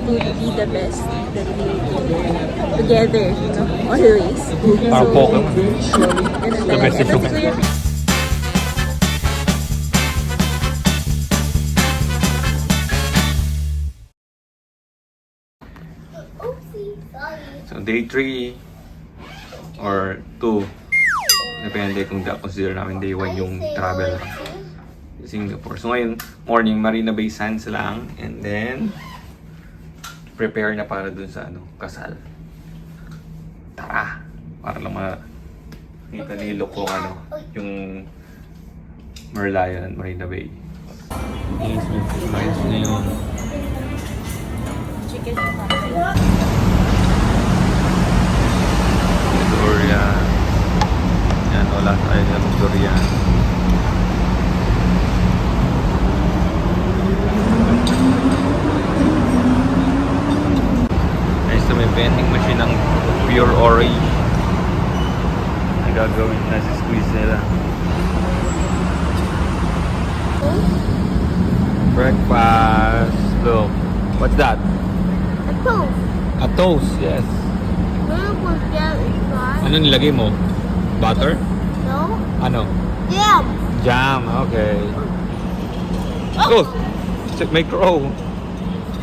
to be the best that we together, you know, always. Parang Pokemon. Ganun The best talaga. is Tapos human. Kuya So day 3 or 2, depende kung consider namin day 1 yung travel to Singapore. So ngayon, morning Marina Bay Sands lang, and then prepare na para dun sa kasal. Tara! Para lang makita nilo kung yung Merlion at Marina Bay. Yes, ayos na yung chicken. durian. Yan, wala tayo ng durian. Nice to may vending machine ng pure orange. Nagagawin na si squeeze nila. Breakfast. Look. What's that? A toast. A toast, yes. Where was that inside? Ano nilagay mo? Butter? No? Ano? Jam. Jam, okay. Oh! May crow.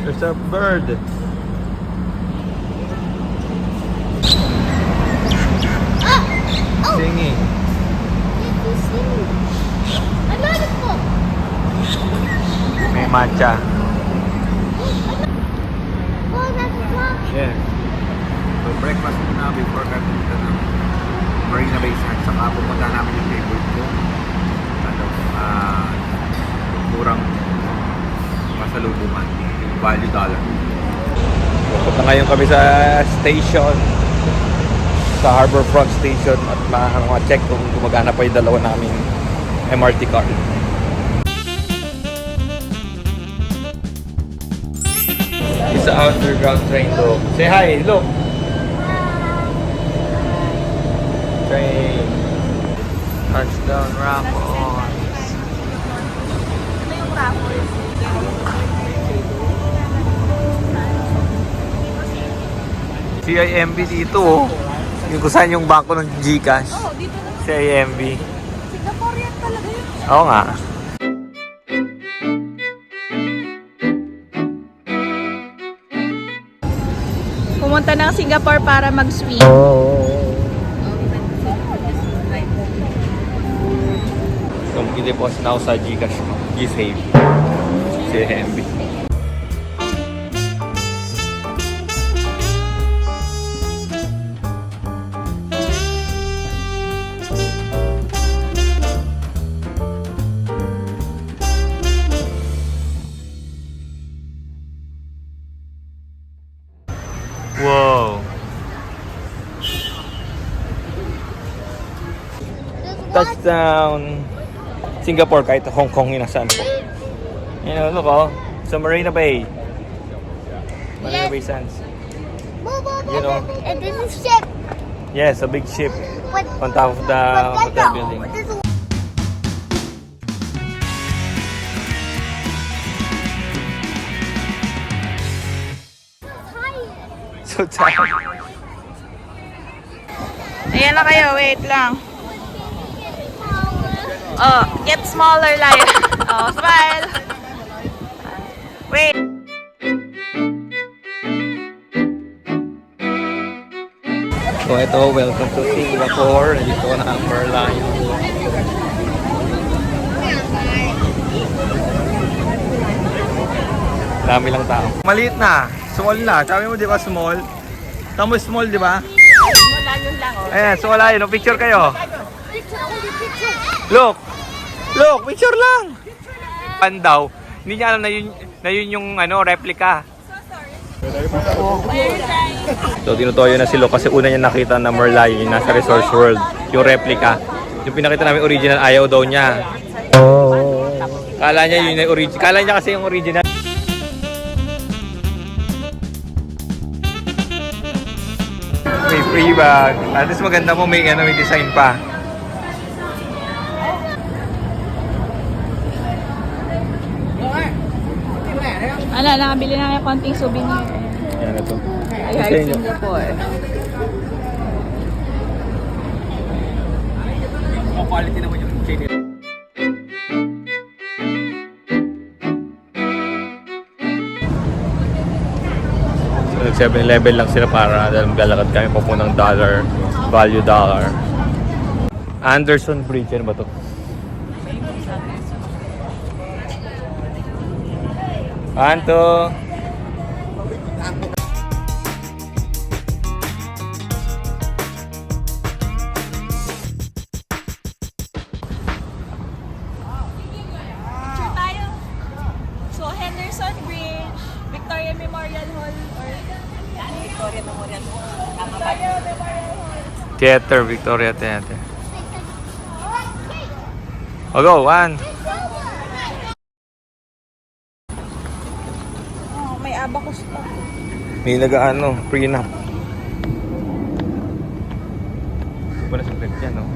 There's a bird. Oh! Singing. It's singing. Another book. May matcha. Oh, that's fun. Yeah. So breakfast muna before kami punta ng Marina Bay Sands. Saka pumunta namin yung favorite ko. Murang masalubungan. Yung value dollar. Pupunta ngayon kami sa station. Sa Harbourfront Station at ma-check kung gumagana pa yung dalawa naming MRT card. It's an underground train though. Say hi, look! Train. Touchdown Raffles. Ano yung raffles? CIMB dito oh. Yung kung saan yung bangko ng GCash. Oh, dito na. CIMB. Singaporean talaga yun. Oo nga. Pumunta ng Singapore para mag-swim. So, i-deposit na ako sa GCash mo. G-Save. CIMB. Wow. Touchdown Singapore, kahit Hong Kong inasaan po. You know, look oh. Sa Marina Bay. Marina Bay Sands. You know. And this is ship. Yes, a big ship What? on top of the hotel building. So tired. Ayan na kayo, wait lang. Oh, get smaller, Laya. Oh, smile. Wait. So ito, welcome to Singapore. Dito na ang Merlion. Dami lang tao. Maliit na. Small na. Sabi mo di ba small? Tamo small di ba? Wala yun lang, oh. Ayan, so wala yun. Picture kayo. Look! Look! Picture lang! Pan daw. Hindi niya alam na yun yung replica. So tinutoyo na si Lo kasi una niya nakita na Merlion yung nasa Resource World. Yung replica. Yung pinakita namin original, ayaw daw niya. Kala niya yun yung original. Kala niya kasi yung original. May free bag. At least maganda mo may design pa. Ano? na, nakabili namin konting souvenir. Yan ito. I heart Singapore. Quality naman yung chain nila. So, 7-Eleven lang sila para maglalakad kami papunang dollar, value dollar. Anderson Bridge, ano ba to? Anto! Picture tayo. So, Henderson Bridge, Victoria Memorial Hall, or Victoria Memorial Hall. Victoria Memorial Hall. Theater, Victoria Theater. O go, one! Oh, may abacus pa. May nag-ano, prenup. Wala sa plate yan, no?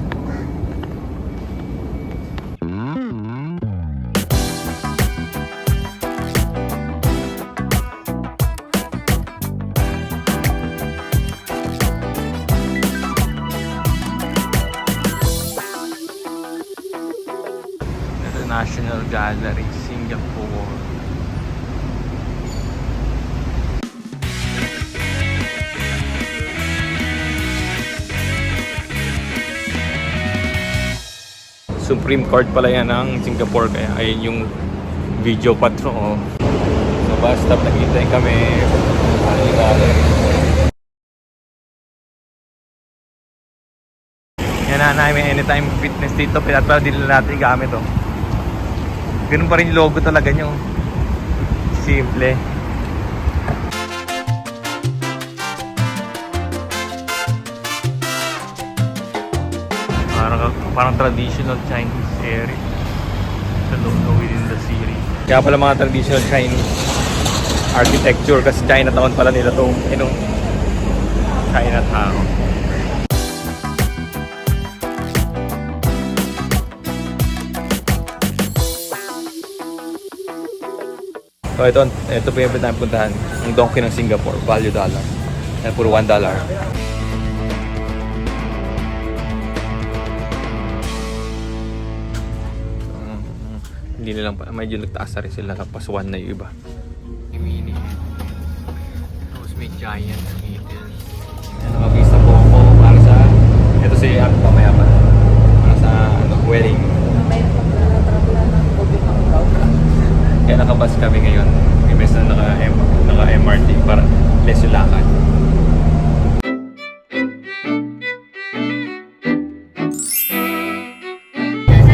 National Gallery, Singapore. Supreme Court pala yan ng Singapore, kaya ayun yung video patro. Oh. So bus stop, nakita kami. Yan na, may anytime fitness dito, pinatpala din natin gamit. Oh. Ganun pa rin yung logo talaga nyo. Simple. Parang traditional Chinese area sa loob within the city. Kaya pala mga traditional Chinese architecture kasi Chinatown pala nila to. Chinatown. So ito po yung natin puntahan. Ang donkey ng Singapore, value dollar. Yan puro $1. Hindi nilang pa, medyo nagtaas na rin sila, tapos 1 na yung iba. Mini. Tapos may giant middle. Yan, mag-vista po ako para sa, ito si Ate pamaya pa. Para sa wedding. Kaya nakabus kami ngayon. Imbes na naka-MRT para less yung lakad.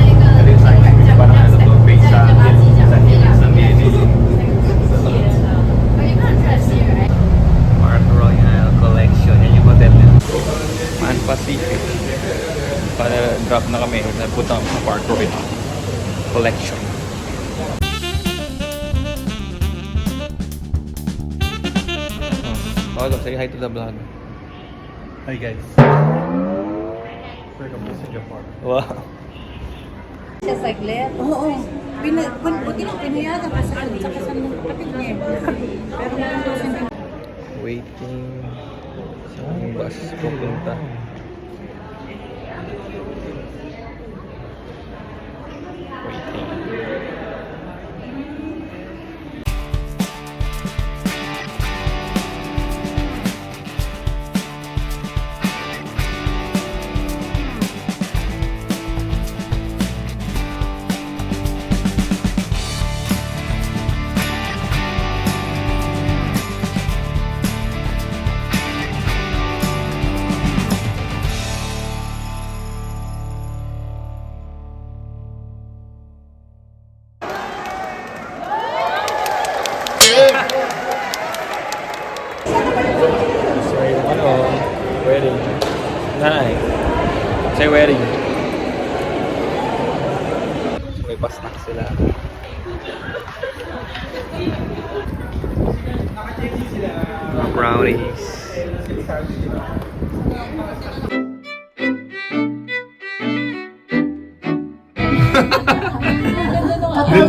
Ito yung science museum. Parang ano to, based sa Park Royal Collection. Yan yung hotel nila. Man Pacific. Para drop na kami. Punta kami sa Park Royal Collection. Oh, say hi to the vlog. Hi guys. Welcome to Singapore. Wow. Siya saglit? Oo. Buti lang pinayada ka sa kapit niya. Pero hindi. Waiting sa bus pupunta. Waiting. Sorry, wedding. Nay. Say wedding. So, may pastak sila. Mga brownies.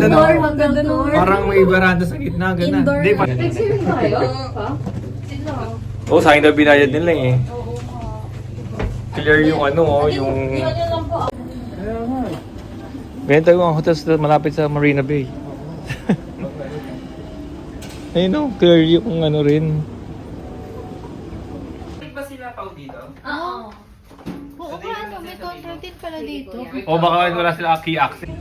veranda na. Maganda no. Parang may veranda sa gitna, gano'n. Indoor. Hindi pa. Nag-swimming tayo? Sila. Oo, sa akin daw binayad nila eh. Clear yung ano, yung... Benta ko ang hotel sa malapit sa Marina Bay. Ayun o, clear yung ano rin. Ba sila pa dito? Oo. Oo ka, ano, may contracted pala dito. O baka wala sila key access.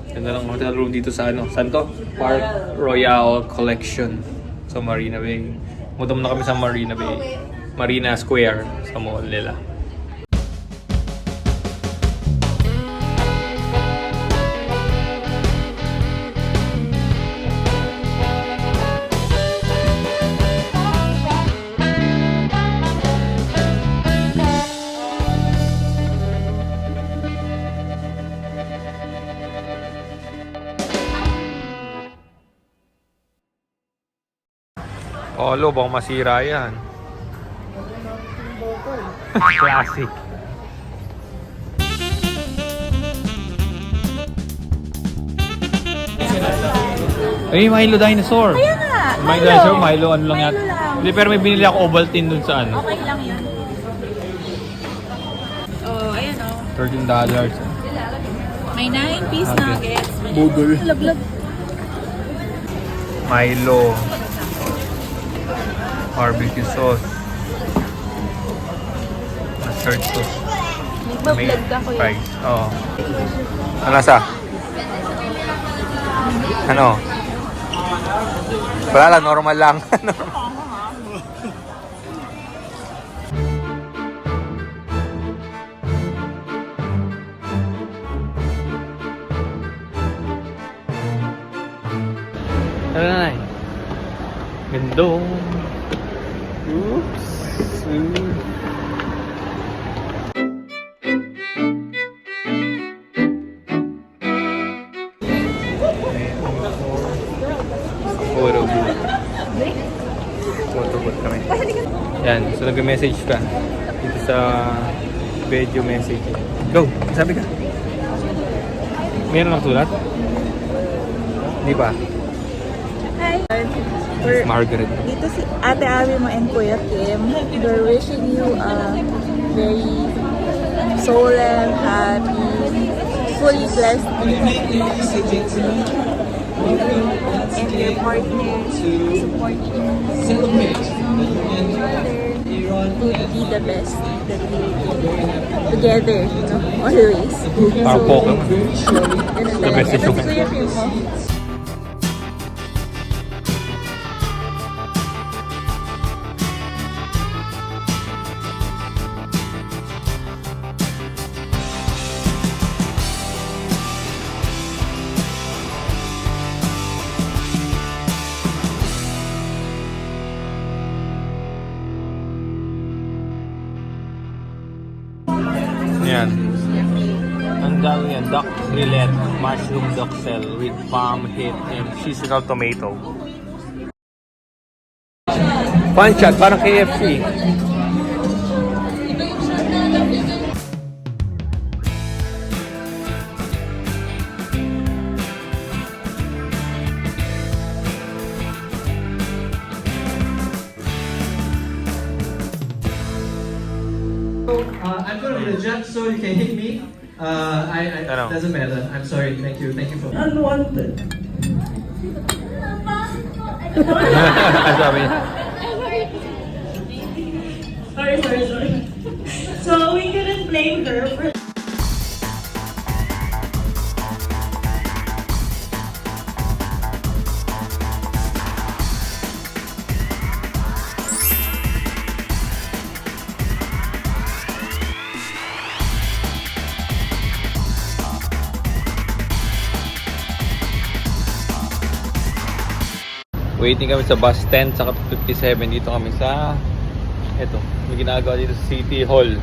Ganda lang hotel room dito sa ano, saan to? Park Royal Collection sa Marina Bay. Mutom na kami sa Marina Bay. Marina Square sa mall nila. Olo, baka masira yan. Classic. Ay, Milo Dinosaur. Kaya nga. Milo Dinosaur, Milo ano lang yan. lang. Hindi, pero may binili ako Ovaltine dun sa ano. Okay lang yun. Oh, ayan oh. $13. May 9-piece Okay. nuggets. Budol. Laglag. Milo. Barbecue sauce. Mustard sauce. May Nagbablog ako yun. fries. Oo. Ano sa? Ano? Wala lang, normal lang. Ano na Gandong. Oops. Photo booth. Photo booth kami. Yan, so nag-message ka dito sa video message. Go, sabi ka. Meron lang sulat? Di ba? Hi. Miss Margaret. Dito si Ate Abby mo and Kuya Kim. We're wishing you a very solemn, happy, fully blessed and happy and your partner support you to be the best that you together, you know, always. Our Pokemon. Ganun The best talaga. is you Tapos can. Kuya Kim mo. Yan. Ang dami yan. Duck fillet, mushroom duxelle with palm hit and seasonal tomato. Panchat, parang KFC. I'm going to be the judge, so you can hit me. Ano? Doesn't matter. I'm sorry. Thank you for. Unwanted. Ang sabi niya. Sorry. So we couldn't blame her for Waiting kami sa bus 10 saka 57. Dito kami sa may ginagawa dito sa City Hall.